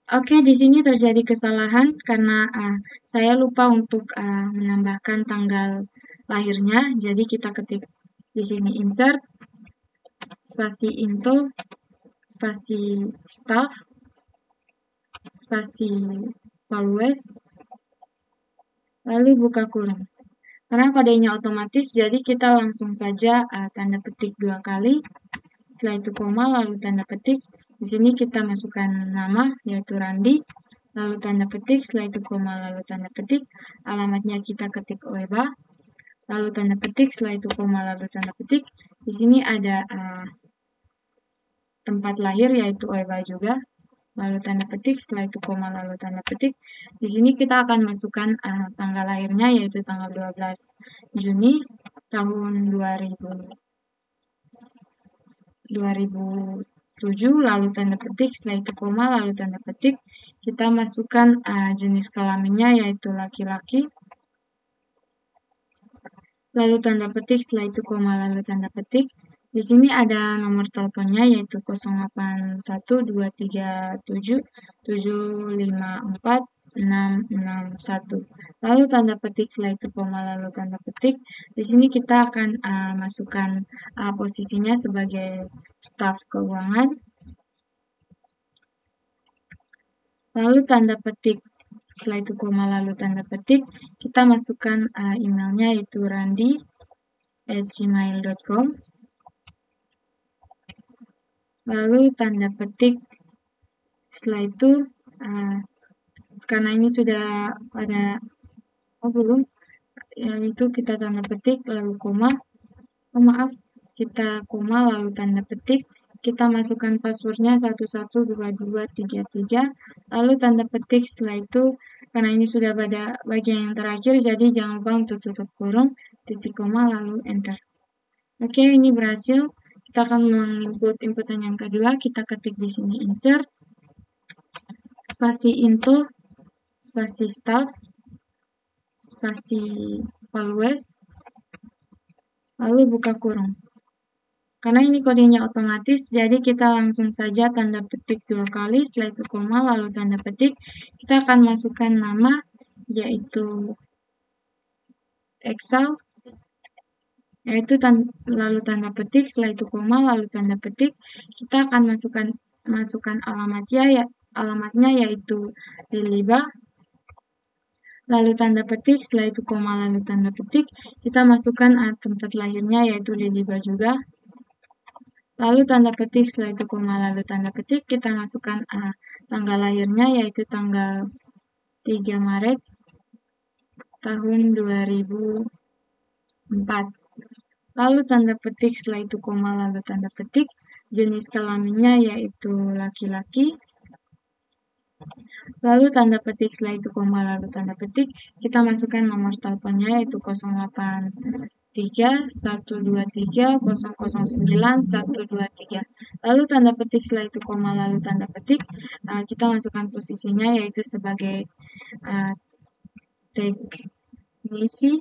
Oke, di sini terjadi kesalahan karena saya lupa untuk menambahkan tanggal lahirnya. Jadi kita ketik di sini insert spasi into spasi staff spasi values lalu buka kurung. Karena kodenya otomatis, jadi kita langsung saja tanda petik 2 kali. Setelah itu koma, lalu tanda petik. Di sini kita masukkan nama, yaitu Randi. Lalu tanda petik, setelah itu koma, lalu tanda petik. Alamatnya kita ketik OEBA. Lalu tanda petik, setelah itu koma, lalu tanda petik. Di sini ada tempat lahir, yaitu OEBA juga. Lalu tanda petik, setelah itu koma, lalu tanda petik. Di sini kita akan masukkan tanggal lahirnya, yaitu tanggal 12 Juni tahun 2007, lalu tanda petik, setelah itu koma, lalu tanda petik. Kita masukkan jenis kelaminnya, yaitu laki-laki. Lalu tanda petik, setelah itu koma, lalu tanda petik. Di sini ada nomor teleponnya, yaitu 081237754661. Lalu tanda petik, setelah itu koma, lalu tanda petik. Di sini kita akan masukkan posisinya sebagai staf keuangan. Lalu tanda petik, setelah itu koma, lalu tanda petik. Kita masukkan emailnya, yaitu randi@gmail.com. Lalu tanda petik, setelah itu karena ini sudah ada belum, yaitu kita tanda petik lalu koma, kita koma lalu tanda petik, kita masukkan passwordnya 112233, lalu tanda petik. Setelah itu karena ini sudah pada bagian yang terakhir, jadi jangan lupa untuk tutup kurung, titik koma, lalu enter. Oke, ini berhasil. Kita akan menginput inputan yang kedua. Kita ketik di sini insert spasi into spasi staff spasi values lalu buka kurung. Karena ini kodenya otomatis, jadi kita langsung saja tanda petik 2 kali, setelah itu koma, lalu tanda petik. Kita akan masukkan nama, yaitu Excel, yaitu lalu tanda petik, setelah itu koma, lalu tanda petik. Kita akan masukkan alamatnya yaitu Liliba, lalu tanda petik, setelah itu koma, lalu tanda petik. Kita masukkan tempat lahirnya yaitu Liliba juga. Lalu tanda petik, setelah itu koma, lalu tanda petik. Kita masukkan tanggal lahirnya yaitu tanggal 3 Maret tahun 2004. Lalu tanda petik, setelah itu koma, lalu tanda petik. Jenis kelaminnya yaitu laki-laki. Lalu tanda petik, setelah itu koma, lalu tanda petik. Kita masukkan nomor teleponnya yaitu 083123009123. Lalu tanda petik, setelah itu koma, lalu tanda petik. Kita masukkan posisinya yaitu sebagai teknisi.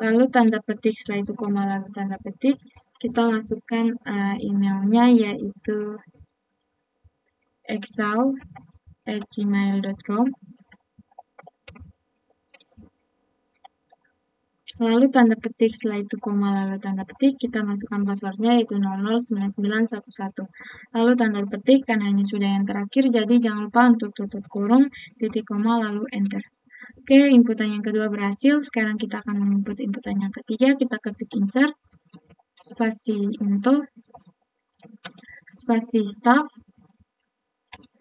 Lalu tanda petik, setelah itu koma, lalu tanda petik. Kita masukkan emailnya yaitu excel@gmail.com. Lalu tanda petik, setelah itu koma, lalu tanda petik. Kita masukkan passwordnya yaitu 009911. Lalu tanda petik, karena ini sudah yang terakhir, jadi jangan lupa untuk tutup kurung, titik koma, lalu enter. Oke, inputan yang kedua berhasil. Sekarang kita akan menginput inputan yang ketiga. Kita ketik insert spasi into spasi staff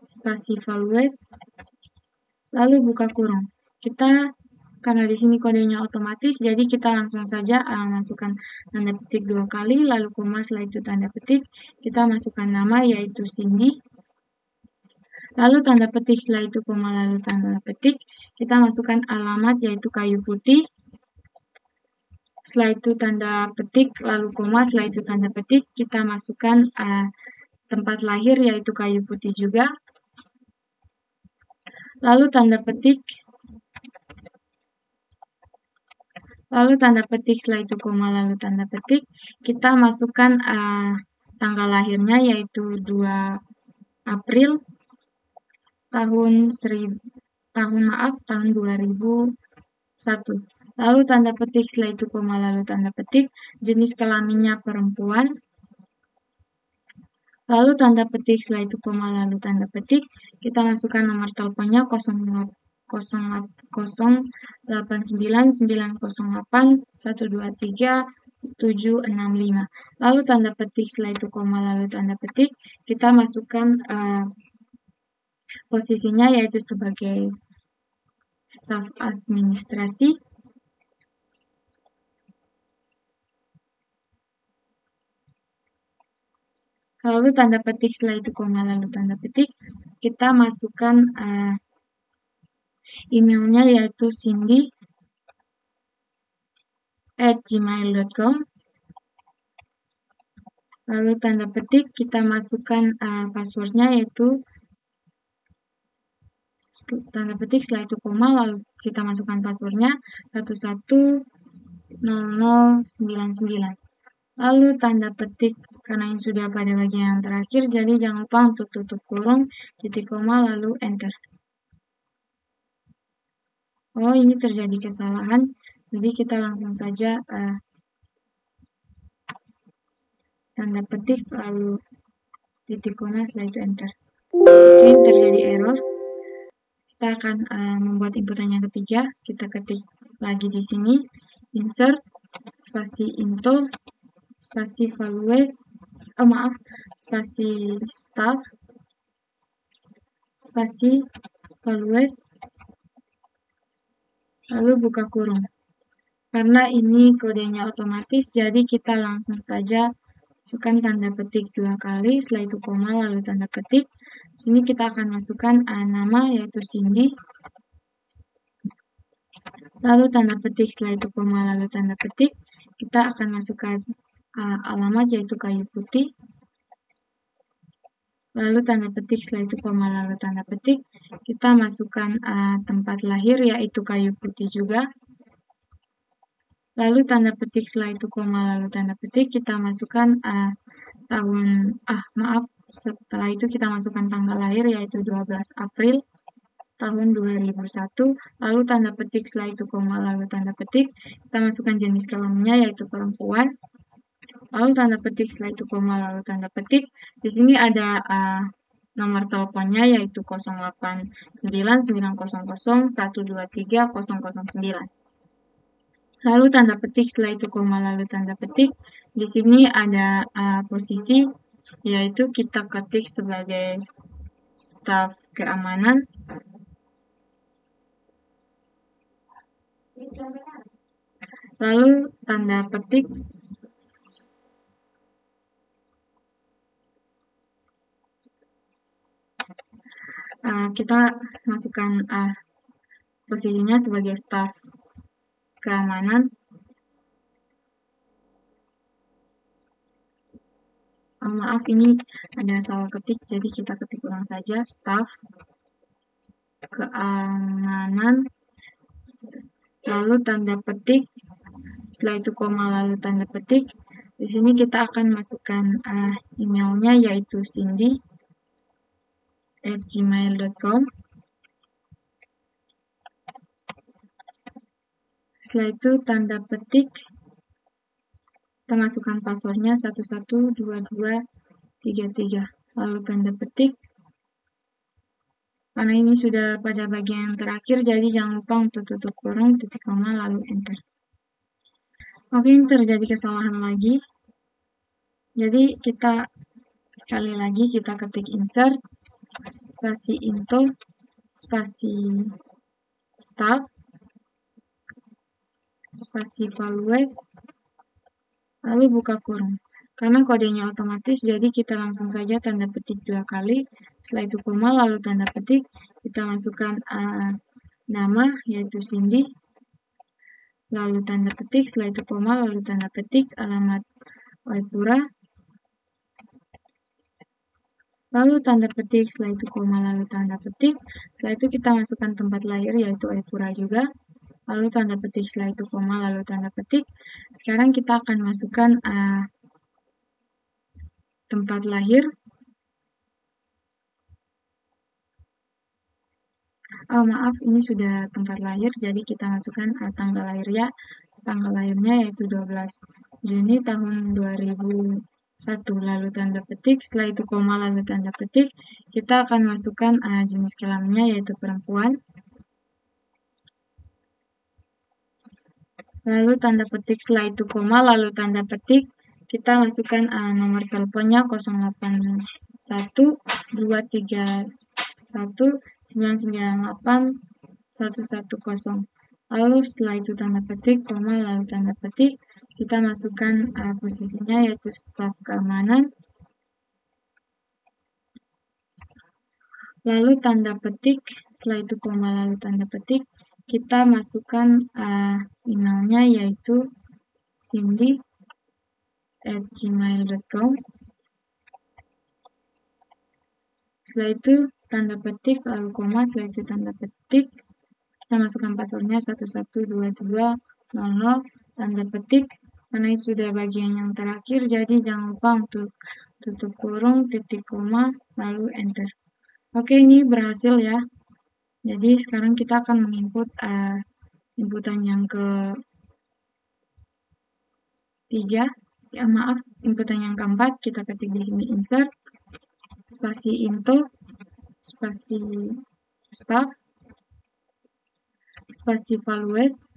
spasi values lalu buka kurung. Karena di sini kodenya otomatis, jadi kita langsung saja masukkan tanda petik 2 kali, lalu koma, setelah itu tanda petik. Kita masukkan nama yaitu Cindy. Lalu tanda petik, setelah itu koma, lalu tanda petik. Kita masukkan alamat yaitu Kayu Putih. Setelah itu tanda petik, lalu koma, setelah itu tanda petik. Kita masukkan tempat lahir yaitu Kayu Putih juga. Lalu tanda petik. Lalu tanda petik, setelah itu koma, lalu tanda petik. Kita masukkan tanggal lahirnya yaitu 2 April. tahun 2001. Lalu tanda petik, setelah itu koma, lalu tanda petik, jenis kelaminnya perempuan. Lalu tanda petik, setelah itu koma, lalu tanda petik, kita masukkan nomor teleponnya 089908123765. Lalu tanda petik, setelah itu koma, lalu tanda petik, kita masukkan posisinya yaitu sebagai staf administrasi. Lalu tanda petik, setelah itu koma, lalu tanda petik, kita masukkan emailnya yaitu cindy@gmail.com. Lalu tanda petik, kita masukkan passwordnya yaitu tanda petik, setelah itu koma, lalu kita masukkan passwordnya 110099. Lalu tanda petik, karena ini sudah pada bagian yang terakhir, jadi jangan lupa untuk tutup kurung, titik koma, lalu enter. Oh, ini terjadi kesalahan, jadi kita langsung saja tanda petik, lalu titik koma, setelah itu enter. Oke, terjadi error. Kita akan membuat inputan yang ketiga. Kita ketik lagi di sini, insert, spasi into, spasi values, spasi staff, spasi values, lalu buka kurung. Karena ini kodenya otomatis, jadi kita langsung saja masukkan tanda petik 2 kali, setelah itu koma, lalu tanda petik. Di sini kita akan masukkan nama yaitu Cindy. Lalu tanda petik, setelah itu koma, lalu tanda petik. Kita akan masukkan alamat yaitu Kayu Putih. Lalu tanda petik, setelah itu koma, lalu tanda petik. Kita masukkan tempat lahir yaitu Kayu Putih juga. Lalu tanda petik, setelah itu koma, lalu tanda petik. Kita masukkan setelah itu kita masukkan tanggal lahir yaitu 12 April tahun 2001. Lalu tanda petik, setelah itu koma, lalu tanda petik. Kita masukkan jenis kelaminnya yaitu perempuan. Lalu tanda petik, setelah itu koma, lalu tanda petik. Di sini ada nomor teleponnya yaitu 089900123009. Lalu tanda petik, setelah itu koma, lalu tanda petik. Di sini ada posisi yaitu kita ketik sebagai staf keamanan. Lalu tanda petik, kita masukkan posisinya sebagai staf keamanan. Maaf, ini ada salah ketik, jadi kita ketik ulang saja, staf keamanan, lalu tanda petik, setelah itu koma, lalu tanda petik. Di sini kita akan masukkan emailnya yaitu cindy@gmail.com. Setelah itu tanda petik, kita masukkan passwordnya 112233. Lalu tanda petik. Karena ini sudah pada bagian yang terakhir, jadi jangan lupa untuk tutup kurung, titik koma, lalu enter. Oke, ini terjadi kesalahan lagi. Jadi kita sekali lagi kita ketik insert, spasi into, spasi staff, spasi values, lalu buka kurung. Karena kodenya otomatis, jadi kita langsung saja tanda petik 2 kali, setelah itu koma, lalu tanda petik, kita masukkan nama yaitu Cindy, lalu tanda petik, setelah itu koma, lalu tanda petik, alamat Waipura, lalu tanda petik, setelah itu koma, lalu tanda petik, setelah itu kita masukkan tempat lahir yaitu Waipura juga, lalu tanda petik, setelah itu koma, lalu tanda petik. Sekarang kita akan masukkan tempat lahir. Oh maaf, ini sudah tempat lahir, jadi kita masukkan tanggal lahirnya. Tanggal lahirnya yaitu 12 Juni tahun 2001, lalu tanda petik, setelah itu koma, lalu tanda petik. Kita akan masukkan jenis kelaminnya yaitu perempuan. Lalu tanda petik, setelah itu koma, lalu tanda petik. Kita masukkan nomor teleponnya 0812319981110. Lalu setelah itu tanda petik, koma, lalu tanda petik. Kita masukkan posisinya yaitu staf keamanan. Lalu tanda petik, setelah itu koma, lalu tanda petik. Kita masukkan emailnya yaitu cindy@gmail.com. Setelah itu tanda petik, lalu koma, setelah itu tanda petik. Kita masukkan passwordnya 112200, tanda petik. Karena ini sudah bagian yang terakhir, jadi jangan lupa untuk tutup kurung, titik koma, lalu enter. Oke, ini berhasil ya. Jadi sekarang kita akan menginput inputan yang ketiga. Ya maaf, inputan yang keempat. Kita ketik di sini insert, spasi into, spasi staff, spasi values,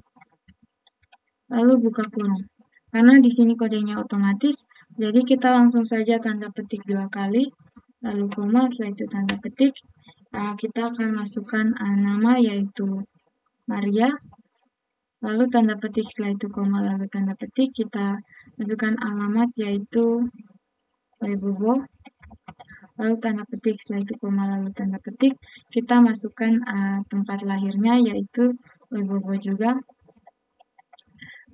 lalu buka kurung. Karena di sini kodenya otomatis, jadi kita langsung saja tanda petik 2 kali, lalu koma, setelah itu tanda petik. Kita akan masukkan nama yaitu Maria, lalu tanda petik, setelah itu koma, lalu tanda petik. Kita masukkan alamat yaitu Waibobo, lalu tanda petik, setelah itu koma, lalu tanda petik. Kita masukkan tempat lahirnya yaitu Waibobo juga.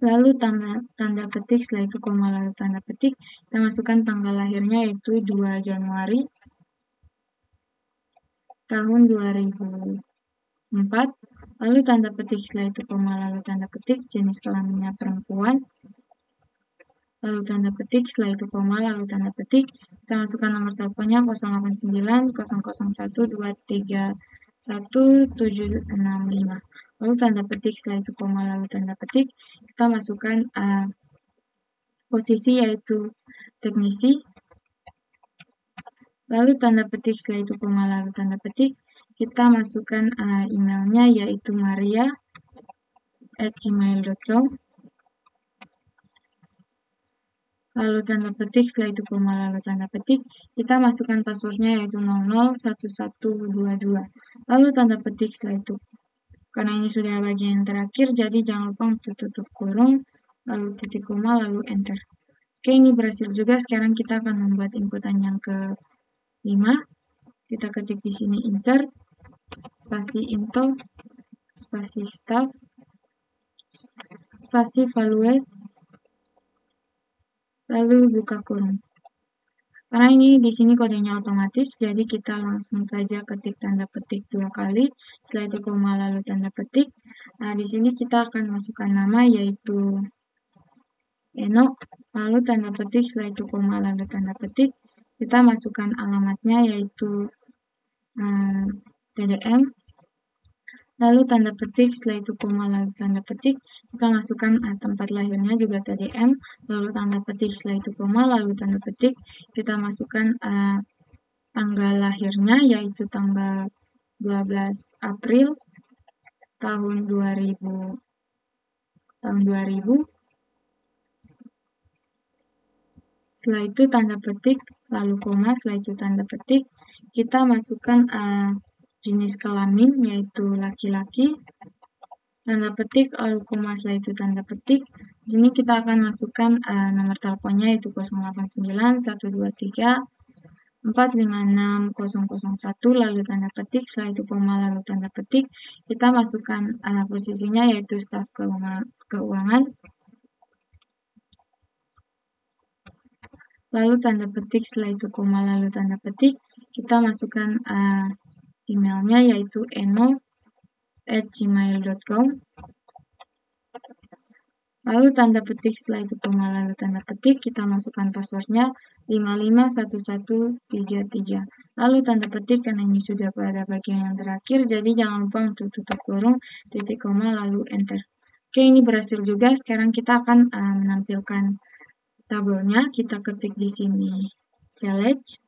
Lalu tanda petik, setelah itu koma, lalu tanda petik. Kita masukkan tanggal lahirnya yaitu 2 Januari tahun 2004. Lalu tanda petik, setelah itu koma, lalu tanda petik. Jenis kelaminnya perempuan. Lalu tanda petik, setelah itu koma, lalu tanda petik. Kita masukkan nomor teleponnya 08900231765. Lalu tanda petik, setelah itu koma, lalu tanda petik. Kita masukkan posisi yaitu teknisi. Lalu tanda petik, setelah itu koma, lalu tanda petik. Kita masukkan emailnya yaitu maria@gmail.com. Lalu tanda petik, setelah itu koma, lalu tanda petik. Kita masukkan passwordnya yaitu 001122. Lalu tanda petik, setelah itu. Karena ini sudah bagian terakhir, jadi jangan lupa untuk tutup kurung, lalu titik koma, lalu enter. Oke, ini berhasil juga. Sekarang kita akan membuat inputan yang ke-5. Kita ketik di sini insert, spasi into, spasi staff, spasi values, lalu buka kurung. Karena ini di sini kodenya otomatis, jadi kita langsung saja ketik tanda petik 2 kali, setelah itu koma, lalu tanda petik. Di sini kita akan masukkan nama yaitu Eno, lalu tanda petik, setelah itu koma, lalu tanda petik. Kita masukkan alamatnya yaitu TDM, lalu tanda petik, setelah itu koma, lalu tanda petik. Kita masukkan tempat lahirnya juga TDM, lalu tanda petik, setelah itu koma, lalu tanda petik. Kita masukkan tanggal lahirnya yaitu tanggal 12 April tahun 2000. Setelah itu tanda petik, lalu koma, setelah itu tanda petik. Kita masukkan jenis kelamin yaitu laki-laki. Tanda petik, lalu koma, setelah itu tanda petik. Di sini kita akan masukkan nomor teleponnya yaitu 089123456001, lalu tanda petik, setelah itu koma, lalu tanda petik. Kita masukkan posisinya yaitu staf keuangan. Lalu tanda petik, setelah itu koma, lalu tanda petik. Kita masukkan emailnya yaitu eno@gmail.com. Lalu tanda petik, setelah itu koma, lalu tanda petik. Kita masukkan passwordnya 551133. lalu tanda petik karena ini sudah pada bagian yang terakhir, jadi jangan lupa untuk tutup kurung, titik koma, lalu enter. Oke, ini berhasil juga. Sekarang kita akan menampilkan tabelnya. Kita ketik di sini select,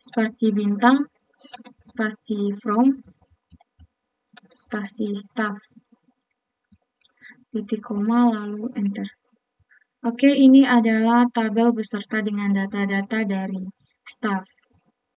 spasi bintang, spasi from, spasi staff, titik koma, lalu enter. Oke, ini adalah tabel beserta dengan data-data dari staff.